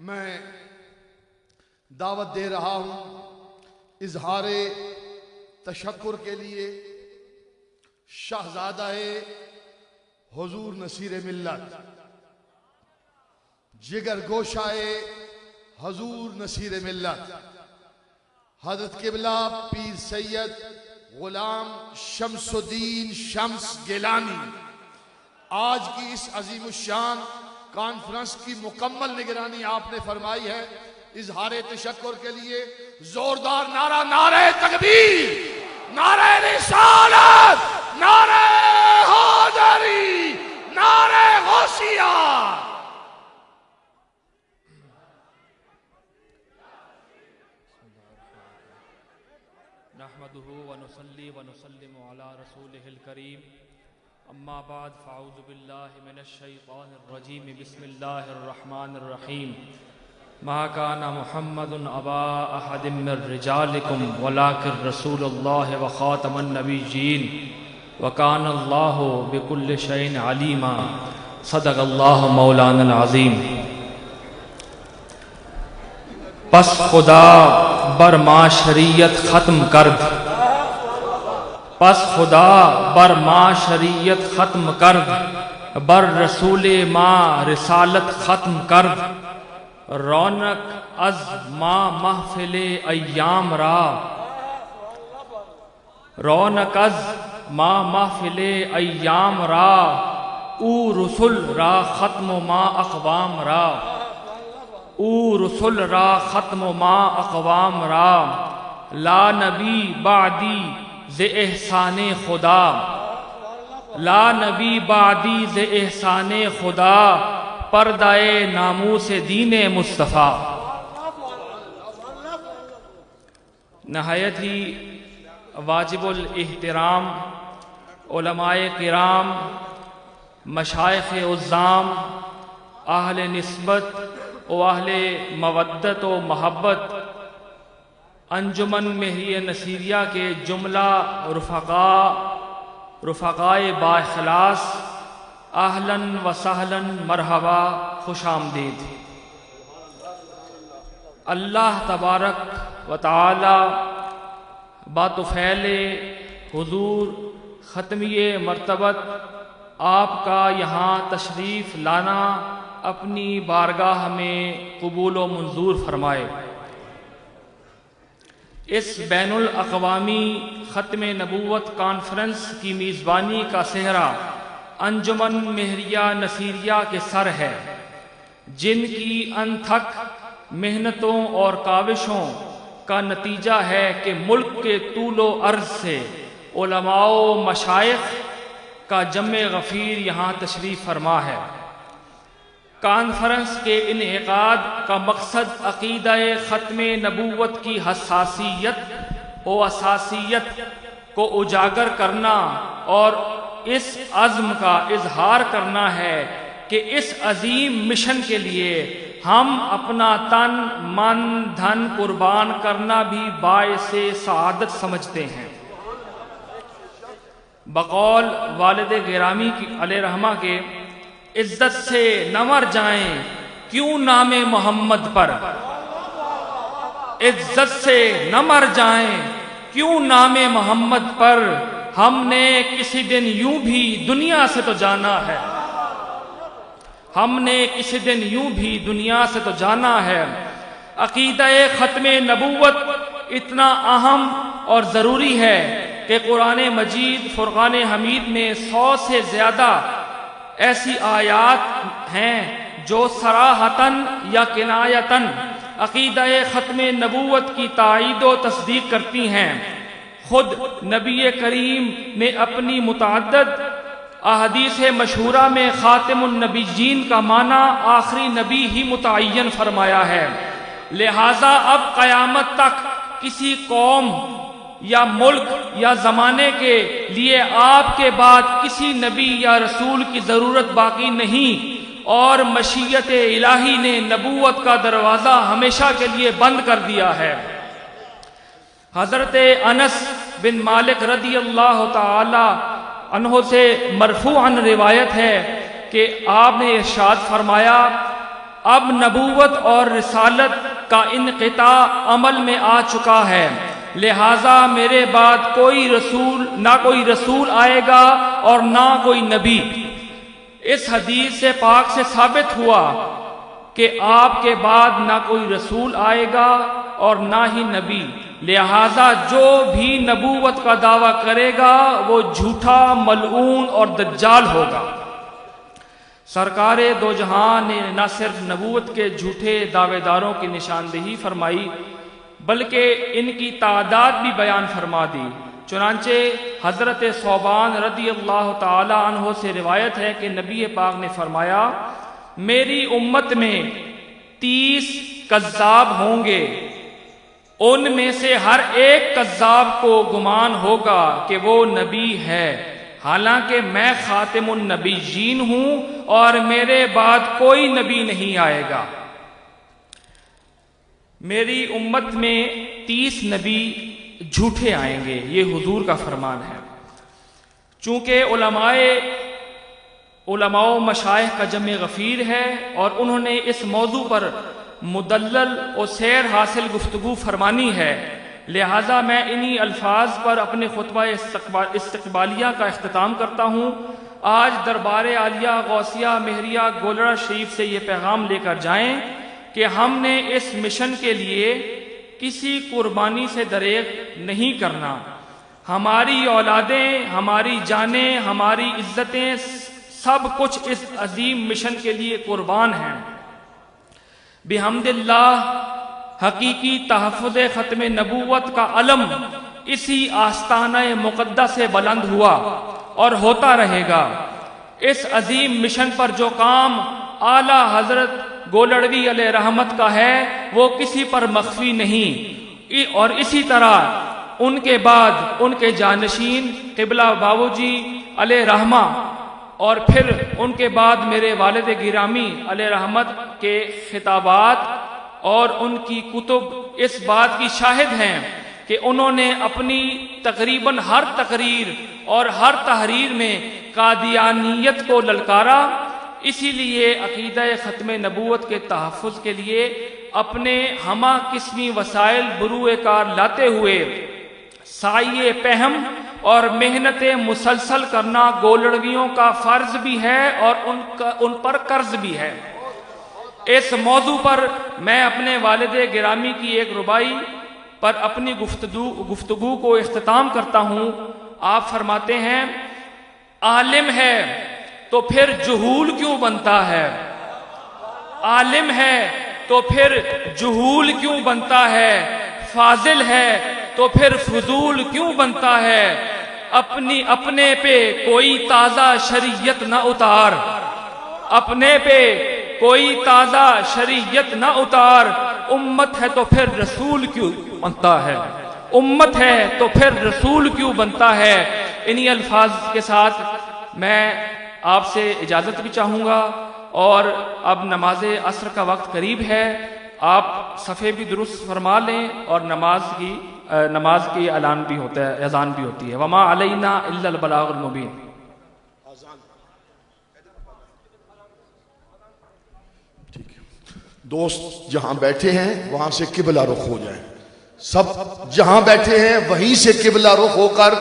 میں دعوت دے رہا ہوں اظہار تشکر کے لیے شہزادہ حضور نصیر ملت جگر گوشہ حضور نصیر ملت حضرت قبلہ پیر سید غلام شمس الدین شمس گیلانی آج کی اس عظیم الشان کانفرنس کی مکمل نگرانی آپ نے فرمائی ہے۔ اظہار تشکر کے لیے زوردار نعرہ، نعرہ تکبیر، نعرہ رسالت، نعرہ حیدری، نعرہ غوثیہ۔ نحمده ونصلي ونسلم على رسوله الكريم اما بعد فاعوذ بالله من الشيطان الرجيم بسم الله الرحمن الرحيم ما كان محمد ابا احد من رجالكم ولكن رسول الله وخاتم النبيين وكان الله بكل شيء عليما صدق الله مولانا العظيم۔ پس خدا بر ما شریعت ختم کرد، پس خدا بر ما شریعت ختم کرد، بر رسول ما رسالت ختم کرد، رونق از ما محفل ایام را، رونق از ما محفل ایام را، او رسول را ختم ما اقوام را، او رسول را ختم ما اقوام را، لا نبی بعدی ز احسان خدا، لا نبی بعدی ز احسان خدا، پردہ ناموس دین مصطفیٰ۔ نہایت ہی واجب الاحترام علماء کرام، مشائخ عظام، اہل نسبت و اہل مودت و محبت، انجمن مہریہ نصیریہ کے جملہ رفقائے با اخلاص، اہلاً و سہلاً مرحبا، خوش آمدید۔ اللہ تبارک و تعالی بطفیل حضور ختمیہ مرتبت آپ کا یہاں تشریف لانا اپنی بارگاہ میں قبول و منظور فرمائے۔ اس بین الاقوامی ختم نبوت کانفرنس کی میزبانی کا صحرا انجمن مہریہ نصیریہ کے سر ہے، جن کی انتھک محنتوں اور کاوشوں کا نتیجہ ہے کہ ملک کے طول و عرض سے علماء و مشائخ کا جمع غفیر یہاں تشریف فرما ہے۔ کانفرنس کے انعقاد کا مقصد عقیدہ ختم نبوت کی حساسیت و اساسیت کو اجاگر کرنا اور اس عزم کا اظہار کرنا ہے کہ اس عظیم مشن کے لیے ہم اپنا تن من دھن قربان کرنا بھی باعث سعادت سمجھتے ہیں۔ بقول والد گرامی کی علیہ رحمہ کے، عزت سے نہ مر جائیں کیوں نام محمد پر، عزت سے نہ مر جائیں کیوں نام محمد پر، ہم نے کسی دن یوں بھی دنیا سے تو جانا ہے، ہم نے کسی دن یوں بھی دنیا سے تو جانا ہے۔ عقیدہ ختم نبوت اتنا اہم اور ضروری ہے کہ قرآن مجید فرقان حمید میں 100 سے زیادہ ایسی آیات ہیں جو صراحتاً یا کنایتاً عقیدہ ختم نبوت کی تائید و تصدیق کرتی ہیں۔ خود نبی کریم نے اپنی متعدد احادیث مشہورہ میں خاتم النبیین کا معنی آخری نبی ہی متعین فرمایا ہے، لہذا اب قیامت تک کسی قوم یا ملک یا زمانے کے لیے آپ کے بعد کسی نبی یا رسول کی ضرورت باقی نہیں، اور مشیت الہی نے نبوت کا دروازہ ہمیشہ کے لیے بند کر دیا ہے۔ حضرت انس بن مالک رضی اللہ تعالی عنہ سے مرفوعاً روایت ہے کہ آپ نے ارشاد فرمایا، اب نبوت اور رسالت کا انقطاع عمل میں آ چکا ہے، لہٰذا میرے بعد نہ کوئی رسول آئے گا اور نہ کوئی نبی۔ اس حدیث سے پاک سے ثابت ہوا کہ آپ کے بعد نہ کوئی رسول آئے گا اور نہ ہی نبی، لہٰذا جو بھی نبوت کا دعویٰ کرے گا وہ جھوٹا، ملعون اور دجال ہوگا۔ سرکار دو جہاں نے نہ صرف نبوت کے جھوٹے دعوے داروں کی نشاندہی فرمائی بلکہ ان کی تعداد بھی بیان فرما دی۔ چنانچہ حضرت ثوبان رضی اللہ تعالی عنہ سے روایت ہے کہ نبی پاک نے فرمایا، میری امت میں 30 کذاب ہوں گے، ان میں سے ہر ایک کذاب کو گمان ہوگا کہ وہ نبی ہے، حالانکہ میں خاتم النبیین ہوں اور میرے بعد کوئی نبی نہیں آئے گا۔ میری امت میں 30 نبی جھوٹے آئیں گے، یہ حضور کا فرمان ہے۔ چونکہ علماء و مشائخ کا جمع غفیر ہے اور انہوں نے اس موضوع پر مدلل و سیر حاصل گفتگو فرمانی ہے، لہٰذا میں انہی الفاظ پر اپنے خطبہ استقبالیہ کا اختتام کرتا ہوں۔ آج دربار عالیہ غوثیہ مہریہ گولڑا شریف سے یہ پیغام لے کر جائیں کہ ہم نے اس مشن کے لیے کسی قربانی سے دریغ نہیں کرنا۔ ہماری اولادیں، ہماری جانیں، ہماری عزتیں، سب کچھ اس عظیم مشن کے لیے قربان ہیں۔ بحمد اللہ حقیقی تحفظ ختم نبوت کا علم اسی آستانہ مقدس سے بلند ہوا اور ہوتا رہے گا۔ اس عظیم مشن پر جو کام اعلیٰ حضرت گولڑوی علیہ رحمت کا ہے وہ کسی پر مخفی نہیں، اور اسی طرح ان کے بعد ان کے جانشین قبلہ بابو جی علیہ رحمہ اور پھر ان کے بعد میرے والد گرامی علیہ رحمت کے خطابات اور ان کی کتب اس بات کی شاہد ہیں کہ انہوں نے اپنی تقریباً ہر تقریر اور ہر تحریر میں قادیانیت کو للکارا۔ اسی لیے عقیدہ ختم نبوت کے تحفظ کے لیے اپنے ہمہ قسمی وسائل بروئے کار لاتے ہوئے سعی پہم اور محنت مسلسل کرنا گولڑویوں کا فرض بھی ہے اور ان پر قرض بھی ہے۔ اس موضوع پر میں اپنے والد گرامی کی ایک ربائی پر اپنی گفتگو کو اختتام کرتا ہوں۔ آپ فرماتے ہیں، عالم ہے تو پھر جہول کیوں بنتا ہے؟ عالم ہے تو پھر جہول کیوں بنتا ہے؟ فاضل ہے تو پھر فضول کیوں بنتا ہے؟ اپنے پہ کوئی تازہ شریعت نہ اتار، اپنے پہ کوئی تازہ شریعت نہ اتار، امت ہے تو پھر رسول کیوں بنتا ہے؟ امت ہے تو پھر رسول کیوں بنتا ہے؟ انہی الفاظ کے ساتھ میں آپ سے اجازت بھی چاہوں گا، اور اب نماز عصر کا وقت قریب ہے، آپ صفحے بھی درست فرما لیں اور نماز کی اعلان بھی ہوتا ہے، اذان بھی ہوتی ہے۔ وما علینا الا البلاغ المبین۔ دوست جہاں بیٹھے ہیں وہاں سے قبلہ رخ ہو جائیں، سب جہاں بیٹھے ہیں وہیں سے قبلہ رخ ہو کر